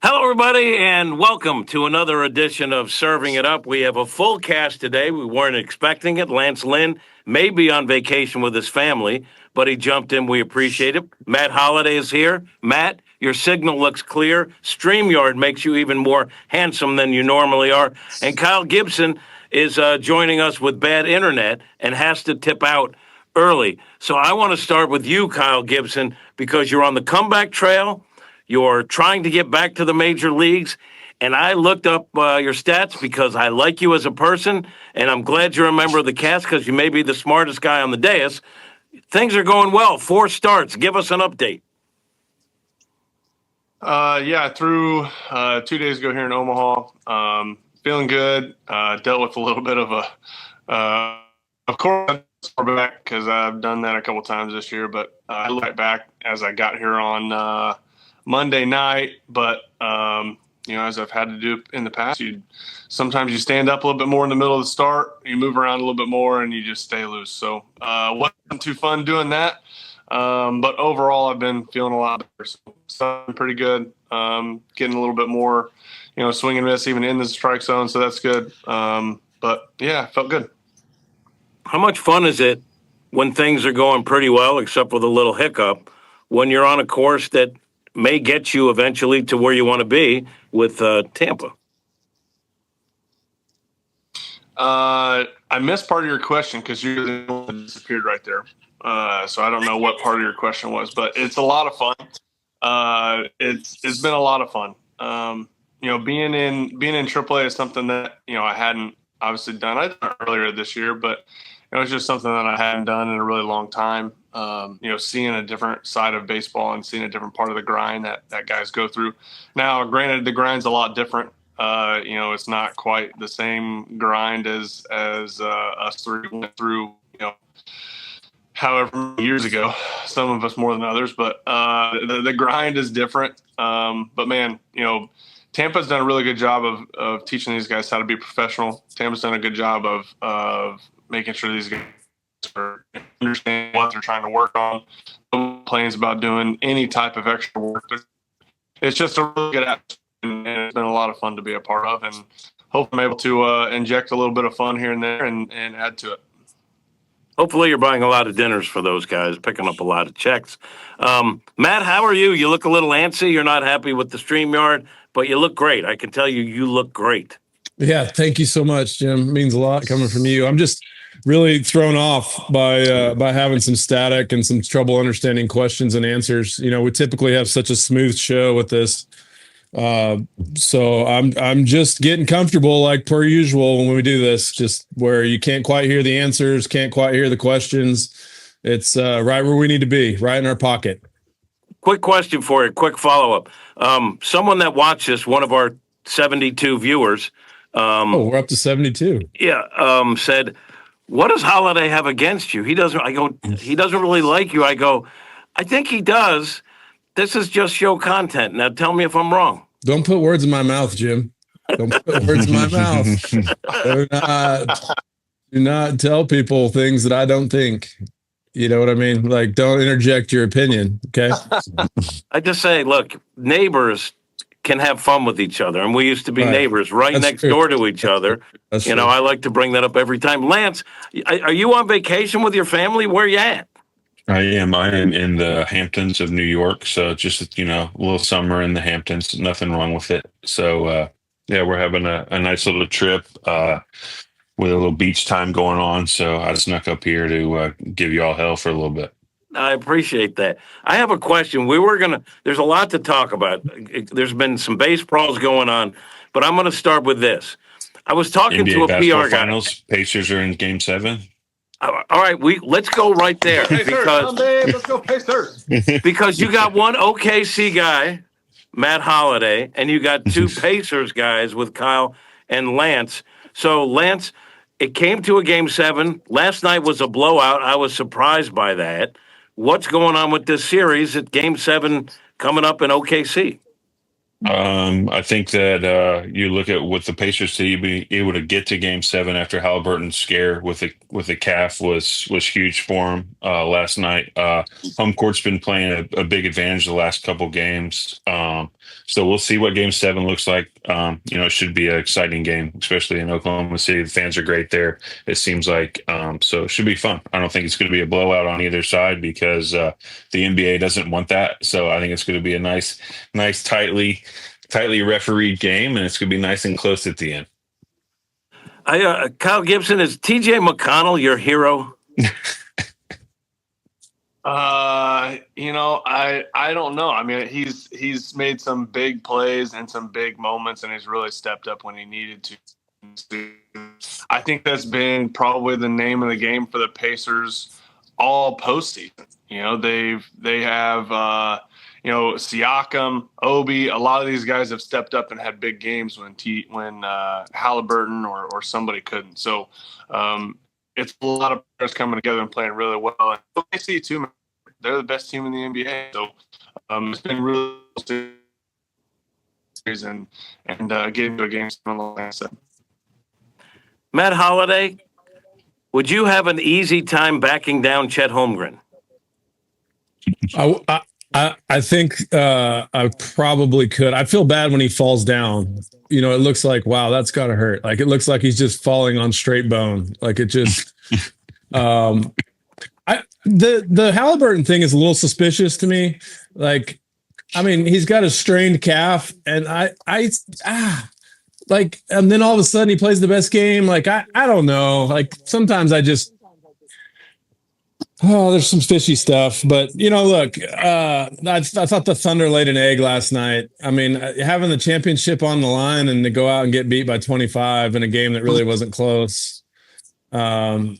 Hello, everybody, and welcome to another edition of Serving It Up. We have a full cast today. We weren't expecting it. Lynn may be on vacation with his family, but he jumped in. We appreciate it. Matt Holliday is here. Matt, your signal looks clear. StreamYard makes you even more handsome than you normally are. And Kyle Gibson is joining us with bad internet and has to tip out early. So I want to start with you, Kyle Gibson, because you're on the comeback trail. You're trying to get back to the major leagues. And I looked up your stats because I like you as a person, and I'm glad you're a member of the cast because you may be the smartest guy on the dais. Things are going well. 4 starts. Give us an update. Yeah, through 2 days ago here in Omaha. Feeling good. Dealt with a little bit of of course, back because I've done that a couple times this year, but I looked right back as I got here on Monday night. But as I've had to do in the past, sometimes you stand up a little bit more in the middle of the start, you move around a little bit more, and you just stay loose. So wasn't too fun doing that. But overall, I've been feeling a lot better. So I'm pretty good. Getting a little bit more, swing and miss even in the strike zone. So that's good. But yeah, felt good. How much fun is it when things are going pretty well, except with a little hiccup, when you're on a course that may get you eventually to where you want to be with Tampa? I missed part of your question because you disappeared right there. So I don't know what part of your question was, but it's a lot of fun. It's been a lot of fun. Being in AAA is something that I hadn't obviously done. I did it earlier this year, but it was just something that I hadn't done in a really long time. Seeing a different side of baseball and seeing a different part of the grind that guys go through. Now, granted, the grind's a lot different. It's not quite the same grind as us three went through, however many years ago, some of us more than others, but the grind is different. But man, Tampa's done a really good job of teaching these guys how to be professional. Tampa's done a good job of making sure these guys understand what they're trying to work on. No complaints about doing any type of extra work. It's just a really good atmosphere, and it's been a lot of fun to be a part of, and hope I'm able to inject a little bit of fun here and there and add to it. Hopefully you're buying a lot of dinners for those guys, picking up a lot of checks. Matt, how are you? You look a little antsy. You're not happy with the StreamYard, but you look great. I can tell you look great. Yeah, thank you so much, Jim. It means a lot coming from you. I'm just really thrown off by having some static and some trouble understanding questions and answers. We typically have such a smooth show with this. So I'm just getting comfortable like per usual when we do this, just where you can't quite hear the answers, can't quite hear the questions. It's right where we need to be, right in our pocket. Quick question for you, quick follow-up. Someone that watched this, one of our 72 viewers. We're up to 72. Yeah. Said, what does Holliday have against you? He doesn't really like you. I go, I think he does. This is just show content. Now tell me if I'm wrong. Don't put words in my mouth, Jim. Don't put words in my mouth. Do not tell people things that I don't think. You know what I mean? Like, don't interject your opinion, okay? I just say, look, neighbors can have fun with each other, and we used to be neighbors next door to each other. That's true. I like to bring that up every time. Lance, are you on vacation with your family? Where you at? I am in the Hamptons of New York. So just, a little summer in the Hamptons, nothing wrong with it. So, we're having a nice little trip with a little beach time going on. So I snuck up here to give you all hell for a little bit. I appreciate that. I have a question. There's a lot to talk about. There's been some base brawls going on, but I'm going to start with this. I was talking NBA to a basketball PR guy. Finals, Pacers are in Game 7. All right, let's go right there Let's go Pacers. Because you got one OKC guy, Matt Holliday, and you got 2 Pacers guys with Kyle and Lance. So Lance, it came to a Game 7. Last night was a blowout. I was surprised by that. What's going on with this series at Game 7 coming up in OKC? I think that you look at what the Pacers to be able to get to Game 7 after Halliburton's scare with the calf was huge for him last night. Home court's been playing a big advantage the last couple games, so we'll see what Game 7 looks like. It should be an exciting game, especially in Oklahoma City. The fans are great there. It seems like so it should be fun. I don't think it's going to be a blowout on either side because the NBA doesn't want that. So I think it's going to be a nice, tightly refereed game, and it's going to be nice and close at the end. Kyle Gibson, is TJ McConnell your hero? I don't know. I mean, he's made some big plays and some big moments, and he's really stepped up when he needed to. I think that's been probably the name of the game for the Pacers all postseason. They have Siakam, Obi. A lot of these guys have stepped up and had big games when Halliburton or somebody couldn't. So it's a lot of players coming together and playing really well. And OKC too, they're the best team in the NBA. So it's been really and getting to a game like I said. Matt Holliday, would you have an easy time backing down Chet Holmgren? I think I probably could. I feel bad when he falls down. It looks like, wow, that's gotta hurt. Like, it looks like he's just falling on straight bone. Like, it just the Halliburton thing is a little suspicious to me. Like, I mean, he's got a strained calf, and and then all of a sudden he plays the best game. Like, I don't know. Like, sometimes there's some fishy stuff, but look, I thought the Thunder laid an egg last night. I mean, having the championship on the line and to go out and get beat by 25 in a game that really wasn't close. But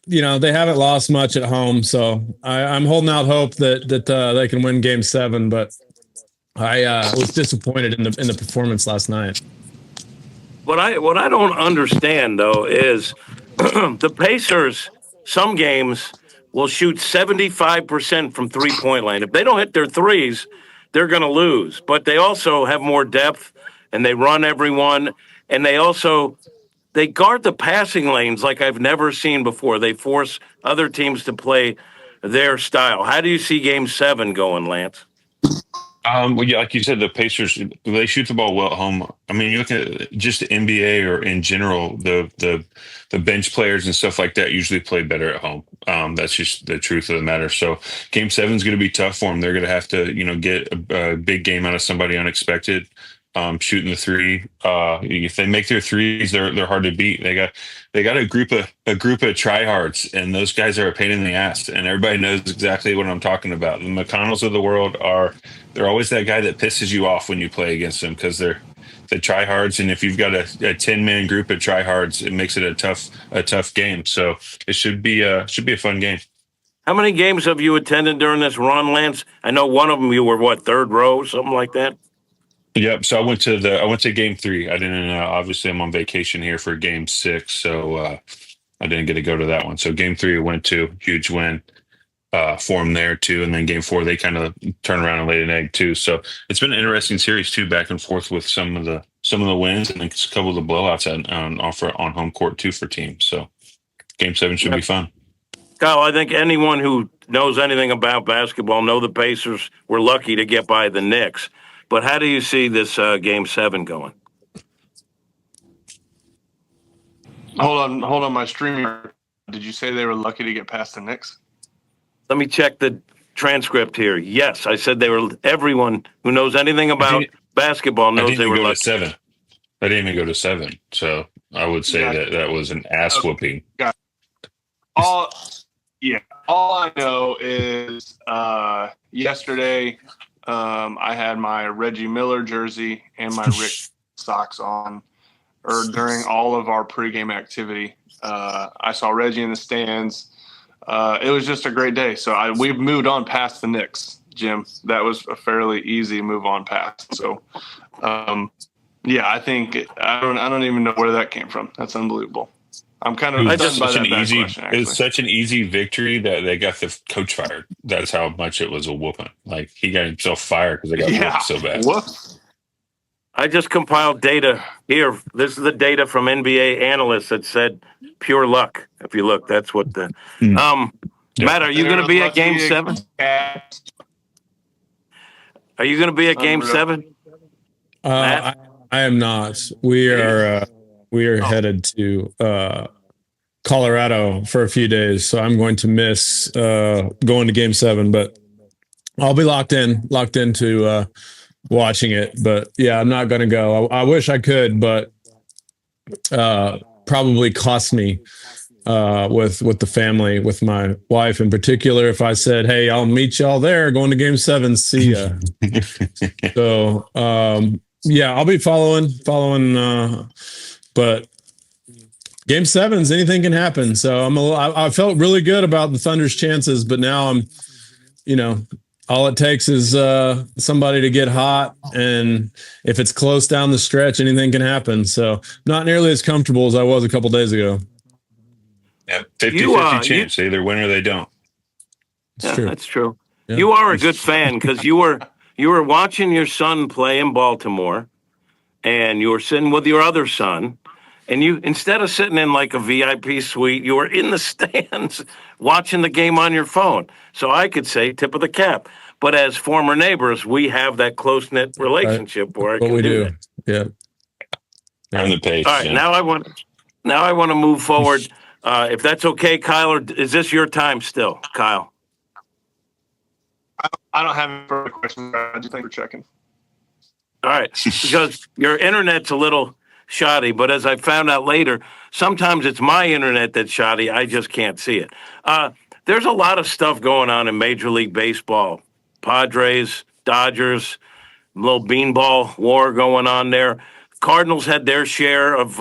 they haven't lost much at home, so I'm holding out hope that they can win Game 7. But I was disappointed in the performance last night. What I don't understand though is the Pacers. Some games will shoot 75% from three-point line. If they don't hit their threes, they're going to lose. But they also have more depth, and they run everyone, and they guard the passing lanes like I've never seen before. They force other teams to play their style. How do you see Game 7 going, Lance? Well, yeah, like you said, the Pacers, they shoot the ball well at home. I mean, you look at just the NBA or in general, the bench players and stuff like that usually play better at home. That's just the truth of the matter. So Game 7 is going to be tough for them. They're going to have to, get a big game out of somebody unexpected. Shooting the three. If they make their threes, they're hard to beat. They got a group of tryhards, and those guys are a pain in the ass. And everybody knows exactly what I'm talking about. The McConnells of the world they're always that guy that pisses you off when you play against them because they're the tryhards. And if you've got a 10-man group of tryhards, it makes it a tough game. So it should be a fun game. How many games have you attended during this run, Lance? I know one of them you were third row, something like that. Yep. So I went to Game 3. I didn't. Obviously, I'm on vacation here for Game 6, so I didn't get to go to that one. So Game 3 I went to, huge win for them there too, and then Game 4 they kind of turned around and laid an egg too. So it's been an interesting series too, back and forth with some of the wins and then a couple of the blowouts on home court too for teams. So Game 7 should be fun. Kyle, I think anyone who knows anything about basketball know the Pacers were lucky to get by the Knicks. But how do you see this Game 7 going? Hold on, my streamer. Did you say they were lucky to get past the Knicks? Let me check the transcript here. Yes, I said everyone who knows anything about basketball knows they were lucky. 7. I didn't even go to 7. So I would say that was an ass whooping. All I know is yesterday I had my Reggie Miller jersey and my Rick socks on, or during all of our pregame activity. I saw Reggie in the stands. It was just a great day. So we've moved on past the Knicks, Jim. That was a fairly easy move on past. So, I think I don't even know where that came from. That's unbelievable. I'm kind of It was stunned just by such that an bad easy. question, It actually. was such an easy victory that they got the coach fired. That's how much it was a whooping. Like he got himself fired because they got Yeah. whooped so bad. Whoops. I just compiled data here. This is the data from NBA analysts that said pure luck. If you look, that's what the. Mm. Matt, are you going to be at Game 7? Cat. Are you going to be at Game Unreal. 7? Matt? I am not. We are headed to Colorado for a few days, so I'm going to miss going to Game 7. But I'll be locked into watching it. But yeah, I'm not going to go. I wish I could, but probably cost me with the family, with my wife in particular. If I said, "Hey, I'll meet y'all there, going to Game 7, see ya." So yeah, I'll be following. But Game 7s, anything can happen. So I felt really good about the Thunder's chances, but now I'm, all it takes is somebody to get hot, and if it's close down the stretch, anything can happen. So not nearly as comfortable as I was a couple days ago. Yeah, 50-50 chance. They either win or they don't. That's true. Yeah. You are a good fan because you were watching your son play in Baltimore, and you were sitting with your other son, and you, instead of sitting in like a VIP suite, you were in the stands watching the game on your phone. So I could say tip of the cap. But as former neighbors, we have that close-knit relationship where I can do that. Yeah. On the page. All right, yeah. now I want to move forward. If that's okay, Kyle, or is this your time still, Kyle? I don't have any further questions. I just think we're checking. All right, because your internet's a little shoddy, but as I found out later, sometimes it's my internet that's shoddy. I just can't see it. There's a lot of stuff going on in Major League Baseball. Padres, Dodgers, little beanball war going on there. Cardinals had their share of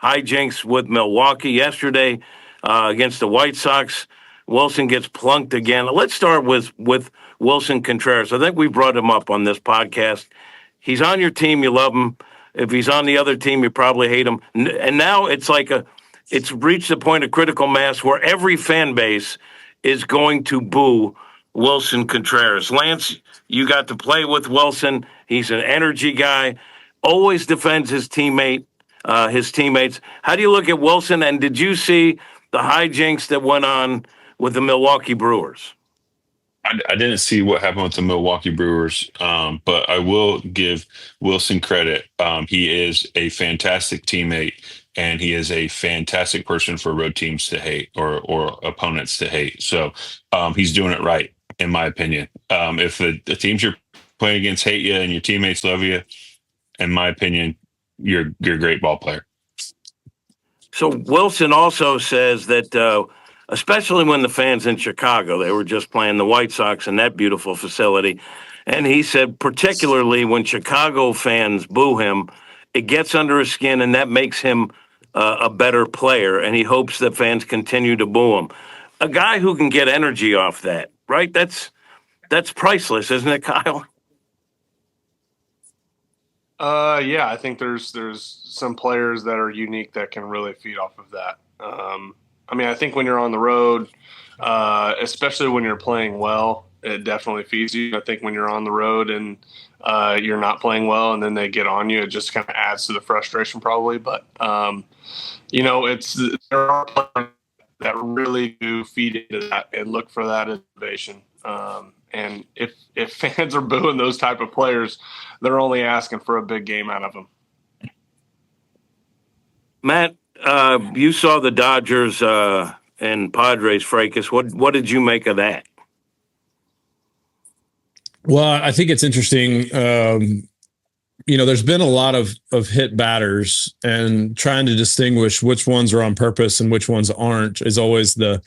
hijinks with Milwaukee yesterday against the White Sox. Wilson gets plunked again. Let's start with Wilson Contreras. I think we brought him up on this podcast. He's on your team, you love him. If he's on the other team, you probably hate him. And now it's it's reached the point of critical mass where every fan base is going to boo Wilson Contreras. Lance, you got to play with Wilson. He's an energy guy, always defends his teammates. How do you look at Wilson? And did you see the hijinks that went on with the Milwaukee Brewers? I didn't see what happened with the Milwaukee Brewers, but I will give Wilson credit. He is a fantastic teammate, and he is a fantastic person for road teams to hate or opponents to hate. So he's doing it right, in my opinion. If the teams you're playing against hate you and your teammates love you, in my opinion, you're a great ball player. So Wilson also says that especially when the fans in Chicago, they were just playing the White Sox in that beautiful facility. And he said, particularly when Chicago fans boo him, it gets under his skin and that makes him a better player. And he hopes that fans continue to boo him. A guy who can get energy off that, right? That's priceless, isn't it, Kyle? Yeah, I think there's some players that are unique that can really feed off of that. I think when you're on the road, especially when you're playing well, it definitely feeds you. I think when you're on the road and you're not playing well and then they get on you, it just kind of adds to the frustration probably. But, there are players that really do feed into that and look for that innovation. And if fans are booing those type of players, they're only asking for a big game out of them. Matt, you saw the Dodgers and Padres fracas. What did you make of that? Well, I think it's interesting. There's been a lot of hit batters, and trying to distinguish which ones are on purpose and which ones aren't is always the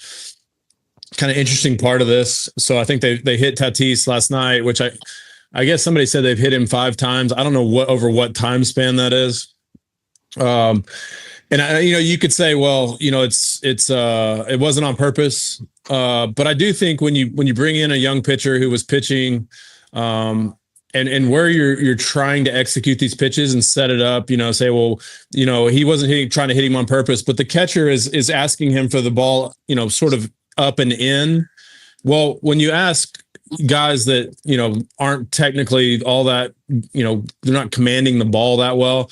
kind of interesting part of this. So I think they hit Tatis last night, which I guess somebody said they've hit him 5 times. I don't know over what time span that is. And you could say, well, it wasn't on purpose. But I do think when you bring in a young pitcher who was pitching, and where you're trying to execute these pitches and set it up, say, well, he wasn't trying to hit him on purpose, but the catcher is asking him for the ball, sort of up and in. Well, when you ask guys that, aren't technically all that, they're not commanding the ball that well,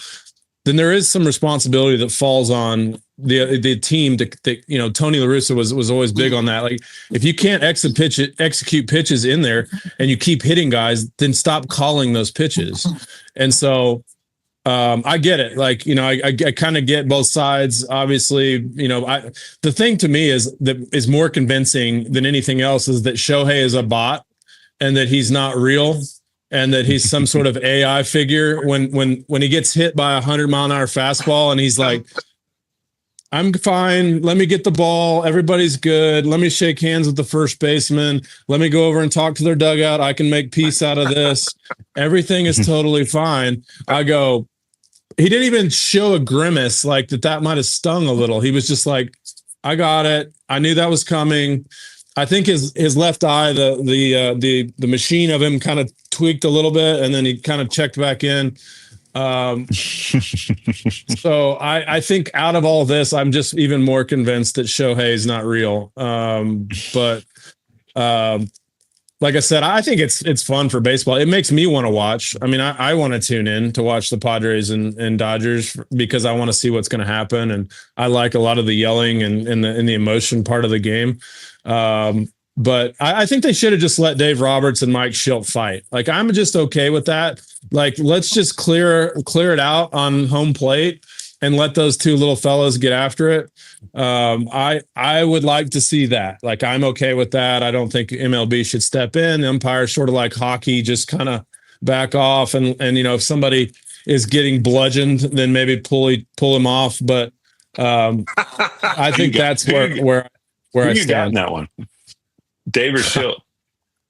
then there is some responsibility that falls on the team to Tony La Russa was always big on that. Like, if you can't execute pitches in there and you keep hitting guys, then stop calling those pitches. And so I get it. Like, I kind of get both sides. Obviously, the thing to me is more convincing than anything else is that Shohei is a bot and that he's not real. And that he's some sort of AI figure when he gets hit by 100-mile-an-hour fastball and he's like, I'm fine. Let me get the ball. Everybody's good. Let me shake hands with the first baseman. Let me go over and talk to their dugout. I can make peace out of this. Everything is totally fine. I go, he didn't even show a grimace like that might have stung a little. He was just like, I got it. I knew that was coming. I think his left eye, the machine of him kind of tweaked a little bit, and then he kind of checked back in. So I think out of all this, I'm just even more convinced that Shohei is not real. But like I said, I think it's fun for baseball. It makes me want to watch. I mean, I want to tune in to watch the Padres and Dodgers because I want to see what's going to happen, and I like a lot of the yelling and the emotion part of the game. But I think they should have just let Dave Roberts and Mike Shildt fight. Like, I'm just okay with that. Like, let's just clear it out on home plate and let those two little fellows get after it. I would like to see that. Like, I'm okay with that. I don't think MLB should step in. The umpires, sort of like hockey, just kind of back off. And if somebody is getting bludgeoned, then maybe pull him off. But I think that's where I stand. That one. Dave or Shildt?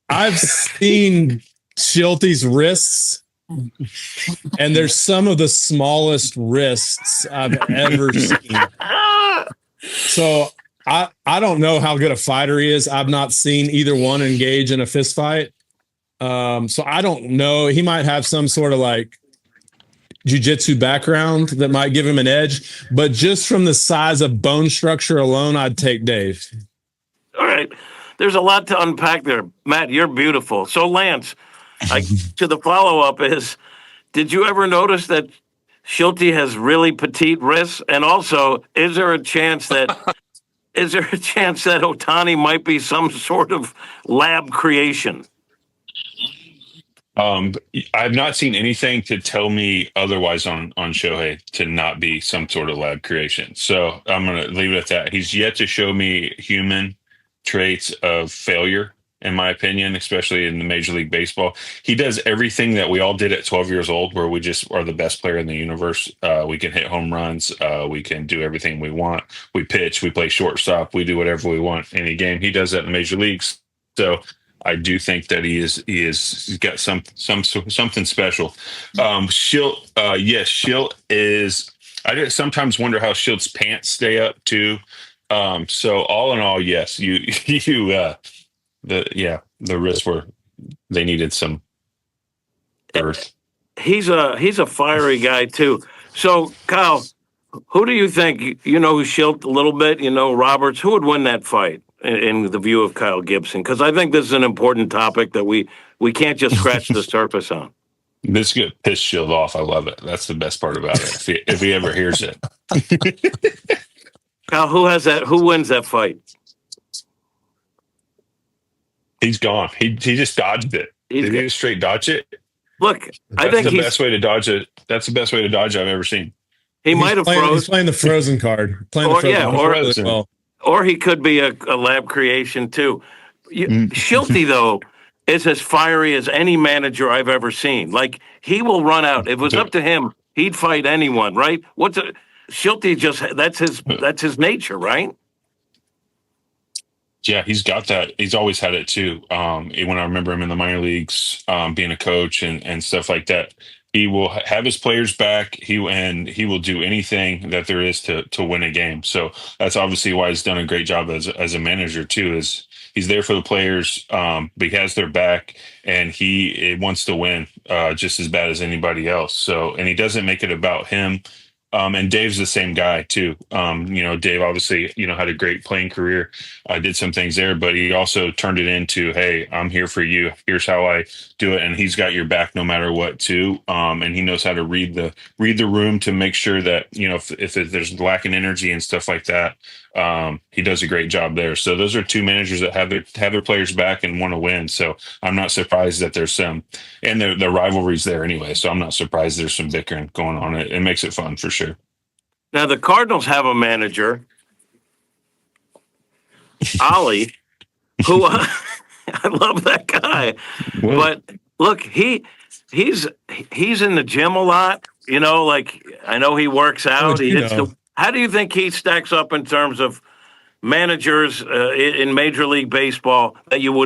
I've seen Shilty's wrists, and there's some of the smallest wrists I've ever seen. So I don't know how good a fighter he is. I've not seen either one engage in a fist fight. So I don't know. He might have some sort of like jiu-jitsu background that might give him an edge, but just from the size of bone structure alone, I'd take Dave. All right. There's a lot to unpack there. Matt, you're beautiful. So, Lance, to the follow-up is, did you ever notice that Shilty has really petite wrists? And also, is there a chance that Ohtani might be some sort of lab creation? I've not seen anything to tell me otherwise on Shohei to not be some sort of lab creation. So I'm going to leave it at that. He's yet to show me human traits of failure, in my opinion, especially in the Major League Baseball. He does everything that we all did at 12 years old, where we just are the best player in the universe. We can hit home runs. We can do everything we want. We pitch, we play shortstop, we do whatever we want in any game. He does that in the major leagues. So I do think that he's got something special. Shildt, yes, Shildt is. I sometimes wonder how Shilt's pants stay up too. So all in all, yes, the wrists they needed some earth. He's a fiery guy too. So, Kyle, who do you think, who Shildt a little bit, Roberts, who would win that fight in the view of Kyle Gibson? Because I think this is an important topic that we can't just scratch the surface on. This could piss Shildt off. I love it. That's the best part about it. If he ever hears it. Kyle, who wins that fight? He's gone. He just dodged it. Did he just straight dodge it? Look, I think the best way to dodge it. That's the best way to dodge I've ever seen. He might have frozen. He's playing the frozen card. Or he could be a lab creation too. Shilty, though, is as fiery as any manager I've ever seen. Like, he will run out. If it was up to him, he'd fight anyone, right? Shilty that's his nature, right? Yeah, he's got that. He's always had it too. When I remember him in the minor leagues, being a coach and stuff like that, he will have his players back. He will do anything that there is to win a game. So that's obviously why he's done a great job as a manager too. Is He's there for the players, but he has their back, and he wants to win just as bad as anybody else. So, and he doesn't make it about him. And Dave's the same guy too. Dave obviously, had a great playing career, did some things there, but he also turned it into, hey, I'm here for you. Here's how I do it. And he's got your back no matter what too. And he knows how to read the room to make sure that, if there's lacking energy and stuff like that, he does a great job there. So those are two managers that have their players back and want to win. So I'm not surprised that there's some, and the rivalry's there anyway. So I'm not surprised there's some bickering going on. It makes it fun for sure. Now, the Cardinals have a manager, Oli, who I love that guy. Well, But look, he's in the gym a lot. I know he works out. He hits the. How do you think he stacks up in terms of managers in Major League Baseball that you would